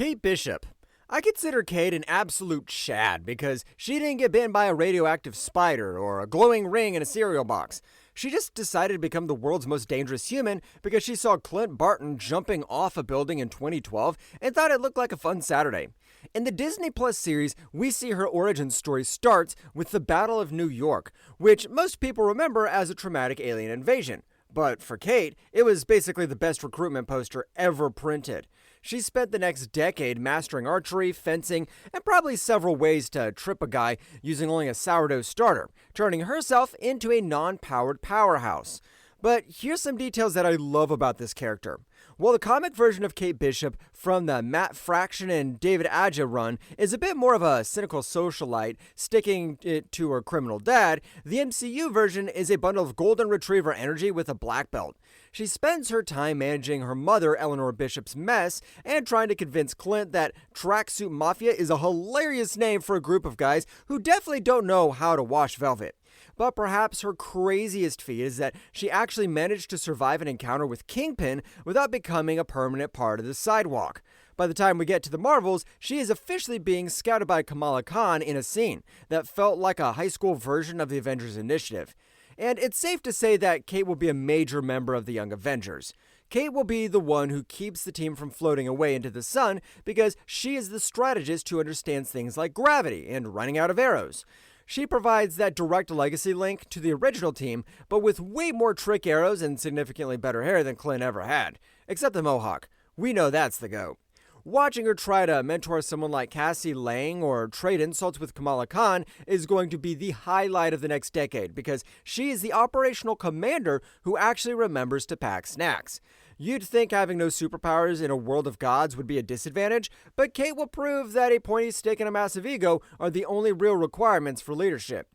Kate Bishop. I consider Kate an absolute Chad because she didn't get bitten by a radioactive spider or a glowing ring in a cereal box. She just decided to become the world's most dangerous human because she saw Clint Barton jumping off a building in 2012 and thought it looked like a fun Saturday. In the Disney Plus series, we see her origin story starts with the Battle of New York, which most people remember as a traumatic alien invasion. But for Kate, it was basically the best recruitment poster ever printed. She spent the next decade mastering archery, fencing, and probably several ways to trip a guy using only a sourdough starter, turning herself into a non-powered powerhouse. But here's some details that I love about this character. While the comic version of Kate Bishop from the Matt Fraction and David Aja run is a bit more of a cynical socialite sticking it to her criminal dad, the MCU version is a bundle of golden retriever energy with a black belt. She spends her time managing her mother, Eleanor Bishop's mess, and trying to convince Clint that Tracksuit Mafia is a hilarious name for a group of guys who definitely don't know how to wash velvet. But perhaps her craziest feat is that she actually managed to survive an encounter with Kingpin without becoming a permanent part of the sidewalk. By the time we get to the Marvels, she is officially being scouted by Kamala Khan in a scene that felt like a high school version of the Avengers initiative. And it's safe to say that Kate will be a major member of the Young Avengers. Kate will be the one who keeps the team from floating away into the sun because she is the strategist who understands things like gravity and running out of arrows. She provides that direct legacy link to the original team, but with way more trick arrows and significantly better hair than Clint ever had. Except the mohawk. We know that's the GOAT. Watching her try to mentor someone like Cassie Lang or trade insults with Kamala Khan is going to be the highlight of the next decade because she is the operational commander who actually remembers to pack snacks. You'd think having no superpowers in a world of gods would be a disadvantage, but Kate will prove that a pointy stick and a massive ego are the only real requirements for leadership.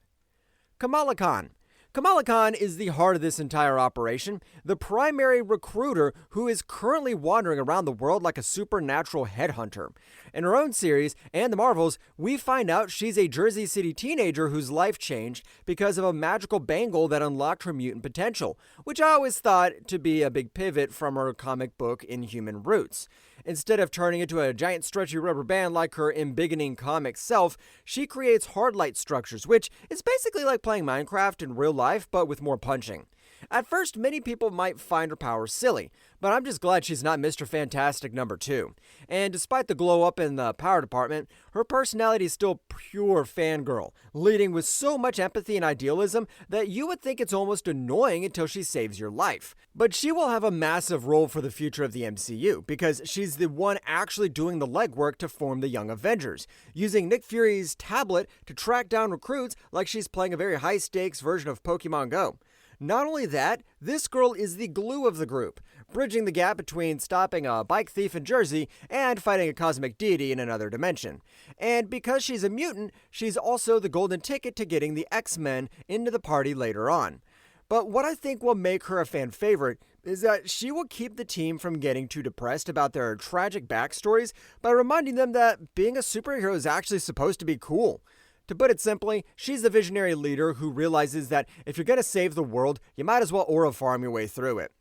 Kamala Khan. Kamala Khan is the heart of this entire operation, the primary recruiter who is currently wandering around the world like a supernatural headhunter. In her own series and the Marvels, we find out she's a Jersey City teenager whose life changed because of a magical bangle that unlocked her mutant potential, which I always thought to be a big pivot from her comic book Inhuman Roots. Instead of turning into a giant stretchy rubber band like her embiggening comic self, she creates hard light structures, which is basically like playing Minecraft in real life, but with more punching. At first, many people might find her powers silly, but I'm just glad she's not Mr. Fantastic number 2. And despite the glow up in the power department, her personality is still pure fangirl, leading with so much empathy and idealism that you would think it's almost annoying until she saves your life. But she will have a massive role for the future of the MCU, because she's the one actually doing the legwork to form the Young Avengers, using Nick Fury's tablet to track down recruits like she's playing a very high-stakes version of Pokemon Go. Not only that, this girl is the glue of the group, bridging the gap between stopping a bike thief in Jersey and fighting a cosmic deity in another dimension. And because she's a mutant, she's also the golden ticket to getting the X-Men into the party later on. But what I think will make her a fan favorite is that she will keep the team from getting too depressed about their tragic backstories by reminding them that being a superhero is actually supposed to be cool. To put it simply, she's the visionary leader who realizes that if you're going to save the world, you might as well aura farm your way through it.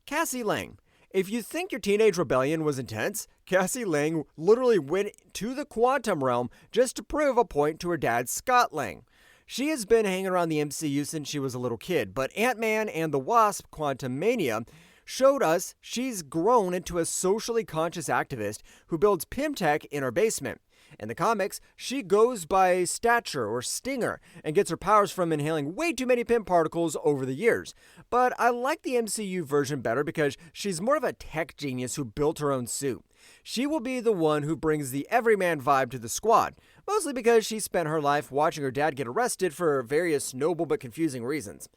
Cassie Lang. If you think your teenage rebellion was intense, Cassie Lang literally went to the quantum realm just to prove a point to her dad, Scott Lang. She has been hanging around the MCU since she was a little kid, but Ant-Man and the Wasp: Quantumania showed us she's grown into a socially conscious activist who builds Pym-Tech in her basement. In the comics, she goes by Stature or Stinger and gets her powers from inhaling way too many Pym particles over the years. But I like the MCU version better because she's more of a tech genius who built her own suit. She will be the one who brings the everyman vibe to the squad, mostly because she spent her life watching her dad get arrested for various noble but confusing reasons.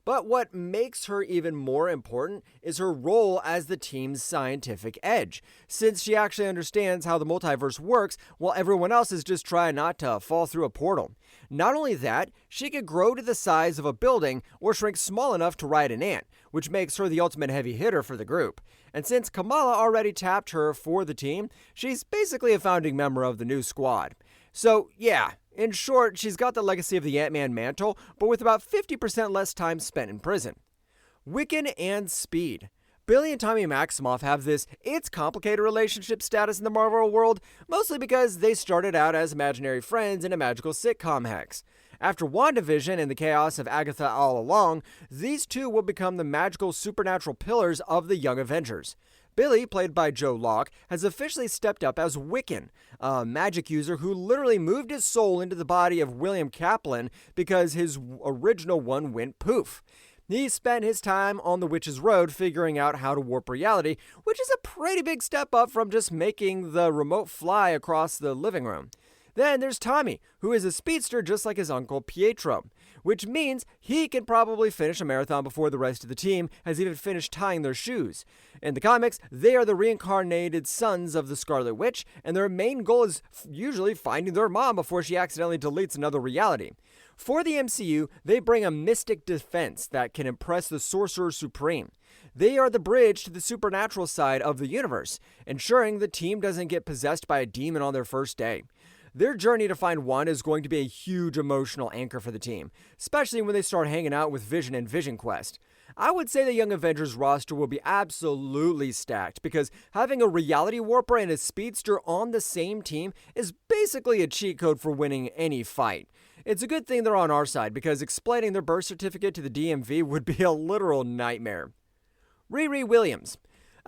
But what makes her even more important is her role as the team's scientific edge, since she actually understands how the multiverse works while everyone else is just trying not to fall through a portal. Not only that, she can grow to the size of a building or shrink small enough to ride an ant, which makes her the ultimate heavy hitter for the group. And since Kamala already tapped her for the team, she's basically a founding member of the new squad. So yeah, in short, she's got the legacy of the Ant-Man mantle, but with about 50% less time spent in prison. Wiccan and Speed. Billy and Tommy Maximoff have this it's complicated relationship status in the Marvel world, mostly because they started out as imaginary friends in a magical sitcom hex. After WandaVision and the chaos of Agatha All Along, these two will become the magical supernatural pillars of the Young Avengers. Billy, played by Joe Locke, has officially stepped up as Wiccan, a magic user who literally moved his soul into the body of William Kaplan because his original one went poof. He spent his time on the Witch's Road figuring out how to warp reality, which is a pretty big step up from just making the remote fly across the living room. Then there's Tommy, who is a speedster just like his uncle Pietro, which means he can probably finish a marathon before the rest of the team has even finished tying their shoes. In the comics, they are the reincarnated sons of the Scarlet Witch, and their main goal is usually finding their mom before she accidentally deletes another reality. For the MCU, they bring a mystic defense that can impress the Sorcerer Supreme. They are the bridge to the supernatural side of the universe, ensuring the team doesn't get possessed by a demon on their first day. Their journey to find Wanda is going to be a huge emotional anchor for the team, especially when they start hanging out with Vision and Vision Quest. I would say the Young Avengers roster will be absolutely stacked because having a reality warper and a speedster on the same team is basically a cheat code for winning any fight. It's a good thing they're on our side because explaining their birth certificate to the DMV would be a literal nightmare. Riri Williams.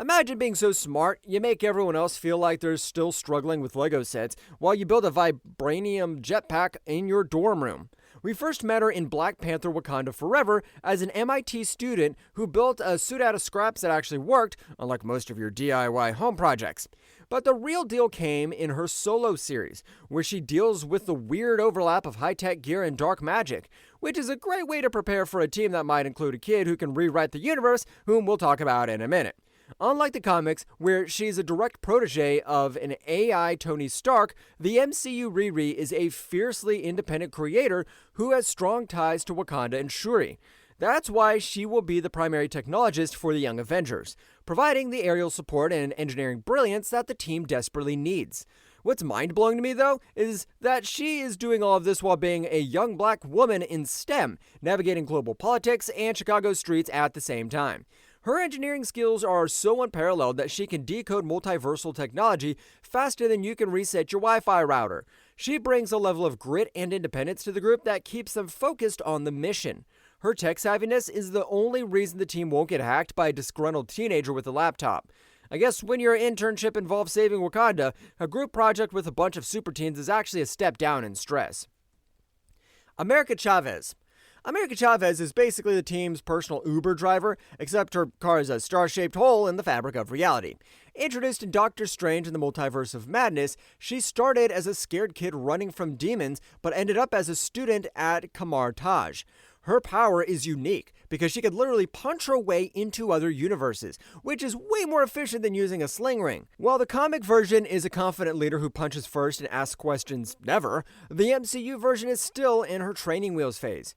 Imagine being so smart, you make everyone else feel like they're still struggling with Lego sets while you build a vibranium jetpack in your dorm room. We first met her in Black Panther Wakanda Forever as an MIT student who built a suit out of scraps that actually worked, unlike most of your DIY home projects. But the real deal came in her solo series, where she deals with the weird overlap of high-tech gear and dark magic, which is a great way to prepare for a team that might include a kid who can rewrite the universe, whom we'll talk about in a minute. Unlike the comics, where she's a direct protege of an AI Tony Stark, the MCU Riri is a fiercely independent creator who has strong ties to Wakanda and Shuri. That's why she will be the primary technologist for the Young Avengers, providing the aerial support and engineering brilliance that the team desperately needs. What's mind-blowing to me, though, is that she is doing all of this while being a young black woman in STEM, navigating global politics and Chicago streets at the same time. Her engineering skills are so unparalleled that she can decode multiversal technology faster than you can reset your Wi-Fi router. She brings a level of grit and independence to the group that keeps them focused on the mission. Her tech savviness is the only reason the team won't get hacked by a disgruntled teenager with a laptop. I guess when your internship involves saving Wakanda, a group project with a bunch of super teens is actually a step down in stress. America Chavez. America Chavez is basically the team's personal Uber driver, except her car is a star-shaped hole in the fabric of reality. Introduced in Doctor Strange in the Multiverse of Madness, she started as a scared kid running from demons, but ended up as a student at Kamar Taj. Her power is unique because she could literally punch her way into other universes, which is way more efficient than using a sling ring. While the comic version is a confident leader who punches first and asks questions never, the MCU version is still in her training wheels phase.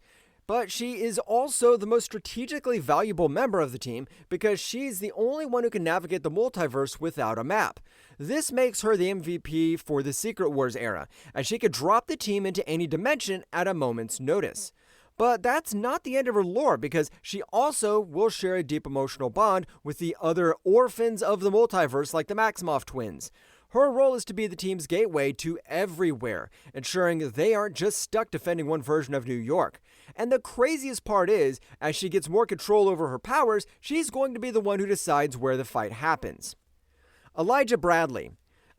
But she is also the most strategically valuable member of the team because she's the only one who can navigate the multiverse without a map. This makes her the MVP for the Secret Wars era, as she could drop the team into any dimension at a moment's notice. But that's not the end of her lore because she also will share a deep emotional bond with the other orphans of the multiverse like the Maximoff twins. Her role is to be the team's gateway to everywhere, ensuring they aren't just stuck defending one version of New York. And the craziest part is, as she gets more control over her powers, she's going to be the one who decides where the fight happens. Elijah Bradley.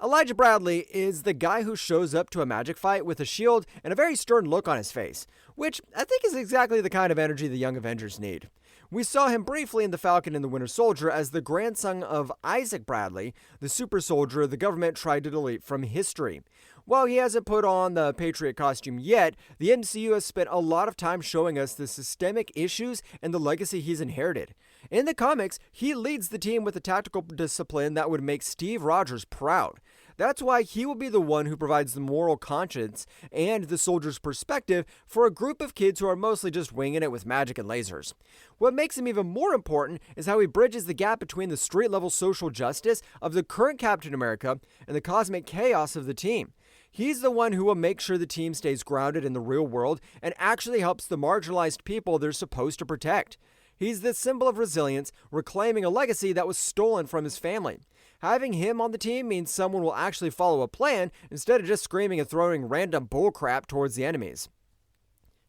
Elijah Bradley is the guy who shows up to a magic fight with a shield and a very stern look on his face, which I think is exactly the kind of energy the Young Avengers need. We saw him briefly in The Falcon and the Winter Soldier as the grandson of Isaac Bradley, the super soldier the government tried to delete from history. While he hasn't put on the Patriot costume yet, the MCU has spent a lot of time showing us the systemic issues and the legacy he's inherited. In the comics, he leads the team with a tactical discipline that would make Steve Rogers proud. That's why he will be the one who provides the moral conscience and the soldier's perspective for a group of kids who are mostly just winging it with magic and lasers. What makes him even more important is how he bridges the gap between the street-level social justice of the current Captain America and the cosmic chaos of the team. He's the one who will make sure the team stays grounded in the real world and actually helps the marginalized people they're supposed to protect. He's this symbol of resilience, reclaiming a legacy that was stolen from his family. Having him on the team means someone will actually follow a plan instead of just screaming and throwing random bullcrap towards the enemies.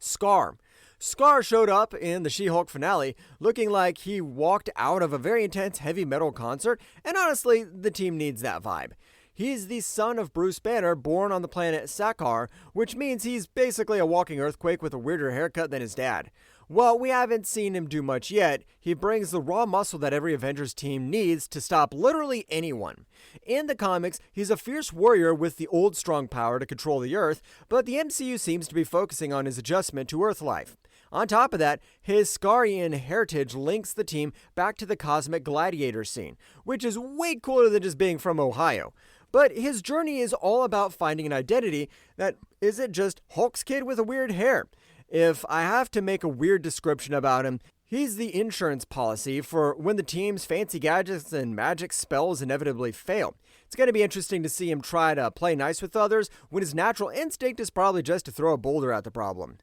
Skaar. Skaar showed up in the She-Hulk finale looking like he walked out of a very intense heavy metal concert, and honestly, the team needs that vibe. He's the son of Bruce Banner, born on the planet Skaar, which means he's basically a walking earthquake with a weirder haircut than his dad. While we haven't seen him do much yet, he brings the raw muscle that every Avengers team needs to stop literally anyone. In the comics, he's a fierce warrior with the old strong power to control the Earth, but the MCU seems to be focusing on his adjustment to Earth life. On top of that, his Skaarian heritage links the team back to the cosmic gladiator scene, which is way cooler than just being from Ohio. But his journey is all about finding an identity that isn't just Hulk's kid with a weird hair. If I have to make a weird description about him, he's the insurance policy for when the team's fancy gadgets and magic spells inevitably fail. It's going to be interesting to see him try to play nice with others when his natural instinct is probably just to throw a boulder at the problem.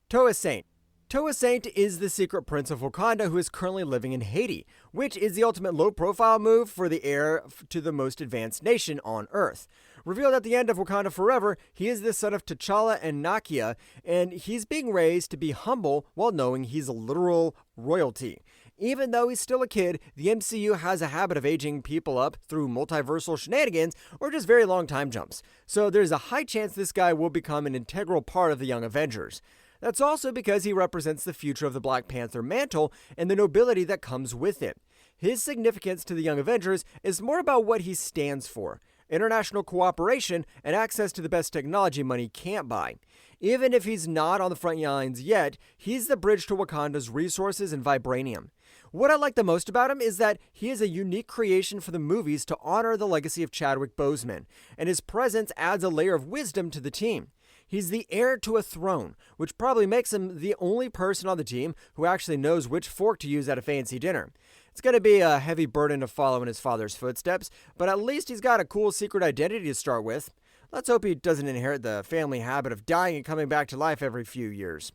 Toussaint. Toussaint is the secret prince of Wakanda who is currently living in Haiti, which is the ultimate low-profile move for the heir to the most advanced nation on Earth. Revealed at the end of Wakanda Forever, he is the son of T'Challa and Nakia, and he's being raised to be humble while knowing he's a literal royalty. Even though he's still a kid, the MCU has a habit of aging people up through multiversal shenanigans or just very long time jumps, so there's a high chance this guy will become an integral part of the Young Avengers. That's also because he represents the future of the Black Panther mantle and the nobility that comes with it. His significance to the Young Avengers is more about what he stands for: international cooperation and access to the best technology money can't buy. Even if he's not on the front lines yet, he's the bridge to Wakanda's resources and vibranium. What I like the most about him is that he is a unique creation for the movies to honor the legacy of Chadwick Boseman, and his presence adds a layer of wisdom to the team. He's the heir to a throne, which probably makes him the only person on the team who actually knows which fork to use at a fancy dinner. It's going to be a heavy burden to follow in his father's footsteps, but at least he's got a cool secret identity to start with. Let's hope he doesn't inherit the family habit of dying and coming back to life every few years.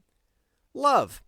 Love.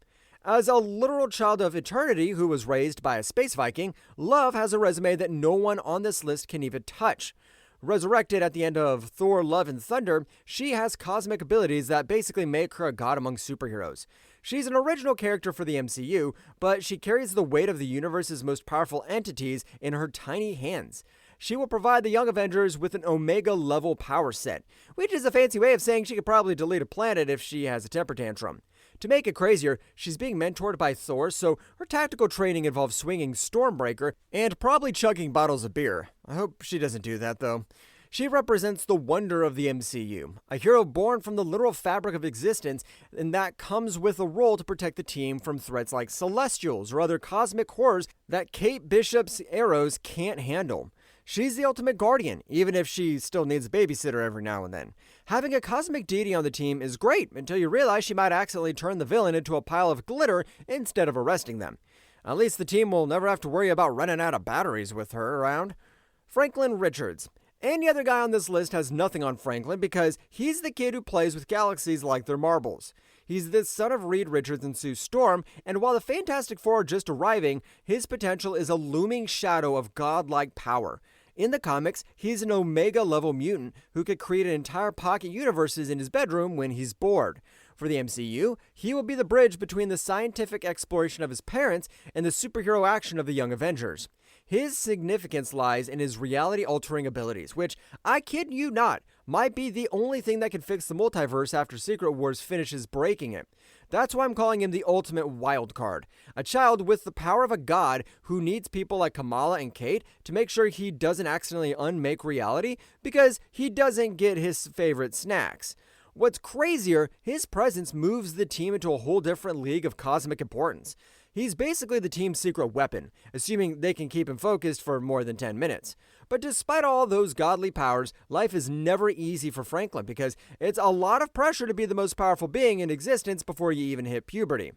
As a literal child of eternity who was raised by a space Viking, Love has a resume that no one on this list can even touch. Resurrected at the end of Thor: Love and Thunder, she has cosmic abilities that basically make her a god among superheroes. She's an original character for the MCU, but she carries the weight of the universe's most powerful entities in her tiny hands. She will provide the Young Avengers with an Omega-level power set, which is a fancy way of saying she could probably delete a planet if she has a temper tantrum. To make it crazier, she's being mentored by Thor, so her tactical training involves swinging Stormbreaker and probably chugging bottles of beer. I hope she doesn't do that, though. She represents the wonder of the MCU, a hero born from the literal fabric of existence, and that comes with a role to protect the team from threats like Celestials or other cosmic horrors that Kate Bishop's arrows can't handle. She's the ultimate guardian, even if she still needs a babysitter every now and then. Having a cosmic deity on the team is great until you realize she might accidentally turn the villain into a pile of glitter instead of arresting them. At least the team will never have to worry about running out of batteries with her around. Franklin Richards. Any other guy on this list has nothing on Franklin because he's the kid who plays with galaxies like they're marbles. He's the son of Reed Richards and Sue Storm, and while the Fantastic Four are just arriving, his potential is a looming shadow of godlike power. In the comics, he's an Omega-level mutant who could create an entire pocket universes in his bedroom when he's bored. For the MCU, he will be the bridge between the scientific exploration of his parents and the superhero action of the Young Avengers. His significance lies in his reality-altering abilities, which, I kid you not, might be the only thing that can fix the multiverse after Secret Wars finishes breaking it. That's why I'm calling him the ultimate wild card. A child with the power of a god who needs people like Kamala and Kate to make sure he doesn't accidentally unmake reality because he doesn't get his favorite snacks. What's crazier, his presence moves the team into a whole different league of cosmic importance. He's basically the team's secret weapon, assuming they can keep him focused for more than 10 minutes. But despite all those godly powers, life is never easy for Franklin because it's a lot of pressure to be the most powerful being in existence before you even hit puberty.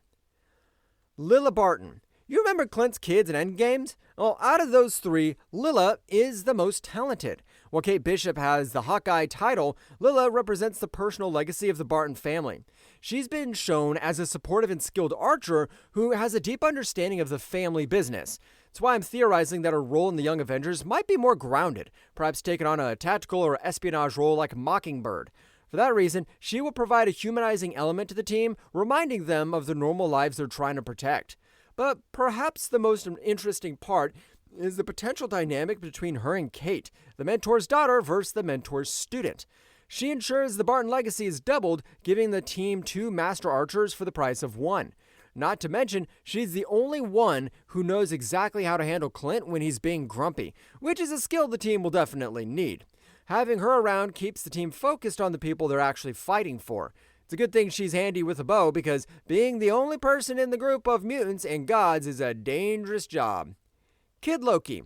Lila Barton. You remember Clint's kids in Endgames? Well, out of those three, Lila is the most talented. While Kate Bishop has the Hawkeye title, Lila represents the personal legacy of the Barton family. She's been shown as a supportive and skilled archer who has a deep understanding of the family business. That's why I'm theorizing that her role in the Young Avengers might be more grounded, perhaps taking on a tactical or espionage role like Mockingbird. For that reason, she will provide a humanizing element to the team, reminding them of the normal lives they're trying to protect. But perhaps the most interesting part is the potential dynamic between her and Kate, the mentor's daughter versus the mentor's student. She ensures the Barton legacy is doubled, giving the team 2 master archers for the price of 1. Not to mention, she's the only one who knows exactly how to handle Clint when he's being grumpy, which is a skill the team will definitely need. Having her around keeps the team focused on the people they're actually fighting for. It's a good thing she's handy with a bow, because being the only person in the group of mutants and gods is a dangerous job. Kid Loki.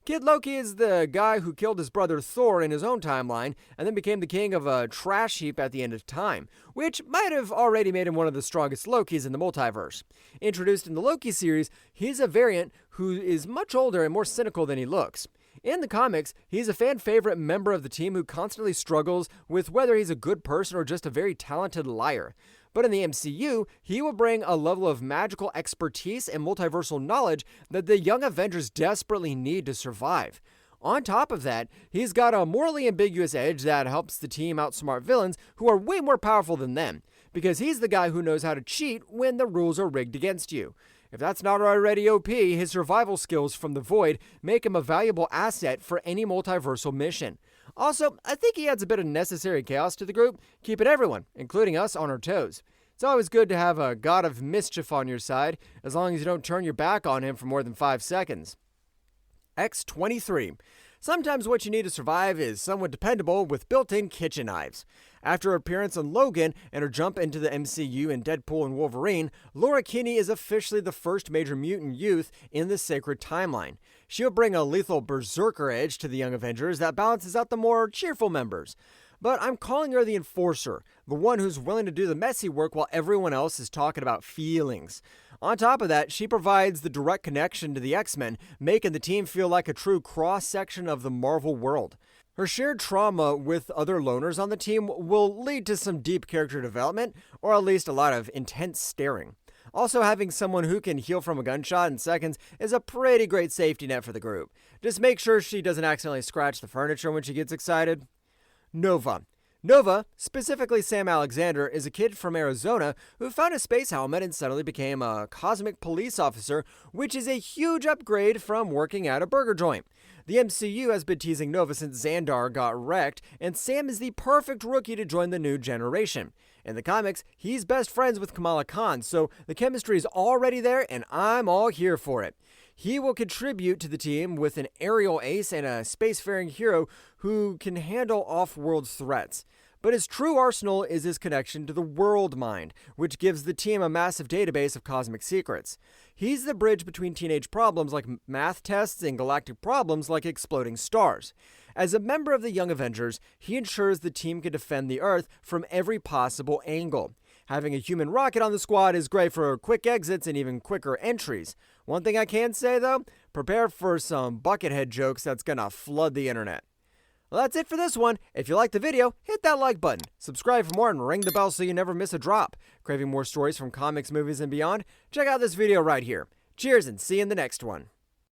Kid Loki is the guy who killed his brother Thor in his own timeline and then became the king of a trash heap at the end of time, which might have already made him one of the strongest Lokis in the multiverse. Introduced in the Loki series, he's a variant who is much older and more cynical than he looks. In the comics, he's a fan-favorite member of the team who constantly struggles with whether he's a good person or just a very talented liar. But in the MCU, he will bring a level of magical expertise and multiversal knowledge that the Young Avengers desperately need to survive. On top of that, he's got a morally ambiguous edge that helps the team outsmart villains who are way more powerful than them, because he's the guy who knows how to cheat when the rules are rigged against you. If that's not already OP, his survival skills from the Void make him a valuable asset for any multiversal mission. Also, I think he adds a bit of necessary chaos to the group, keeping everyone, including us, on our toes. It's always good to have a god of mischief on your side, as long as you don't turn your back on him for more than 5 seconds. X-23. Sometimes what you need to survive is someone dependable with built-in kitchen knives. After her appearance on Logan and her jump into the MCU in Deadpool and Wolverine, Laura Kinney is officially the first major mutant youth in the sacred timeline. She'll bring a lethal berserker edge to the Young Avengers that balances out the more cheerful members. But I'm calling her the Enforcer, the one who's willing to do the messy work while everyone else is talking about feelings. On top of that, she provides the direct connection to the X-Men, making the team feel like a true cross-section of the Marvel world. Her shared trauma with other loners on the team will lead to some deep character development, or at least a lot of intense staring. Also, having someone who can heal from a gunshot in seconds is a pretty great safety net for the group. Just make sure she doesn't accidentally scratch the furniture when she gets excited. Nova. Nova, specifically Sam Alexander, is a kid from Arizona who found a space helmet and suddenly became a cosmic police officer, which is a huge upgrade from working at a burger joint. The MCU has been teasing Nova since Xandar got wrecked, and Sam is the perfect rookie to join the new generation. In the comics, he's best friends with Kamala Khan, so the chemistry is already there, and I'm all here for it. He will contribute to the team with an aerial ace and a spacefaring hero who can handle off-world threats. But his true arsenal is his connection to the world mind, which gives the team a massive database of cosmic secrets. He's the bridge between teenage problems like math tests and galactic problems like exploding stars. As a member of the Young Avengers, he ensures the team can defend the Earth from every possible angle. Having a human rocket on the squad is great for quick exits and even quicker entries. One thing I can say though, prepare for some buckethead jokes that's gonna flood the internet. Well, that's it for this one. If you liked the video, hit that like button, subscribe for more, and ring the bell so you never miss a drop. Craving more stories from comics, movies, and beyond? Check out this video right here. Cheers and see you in the next one.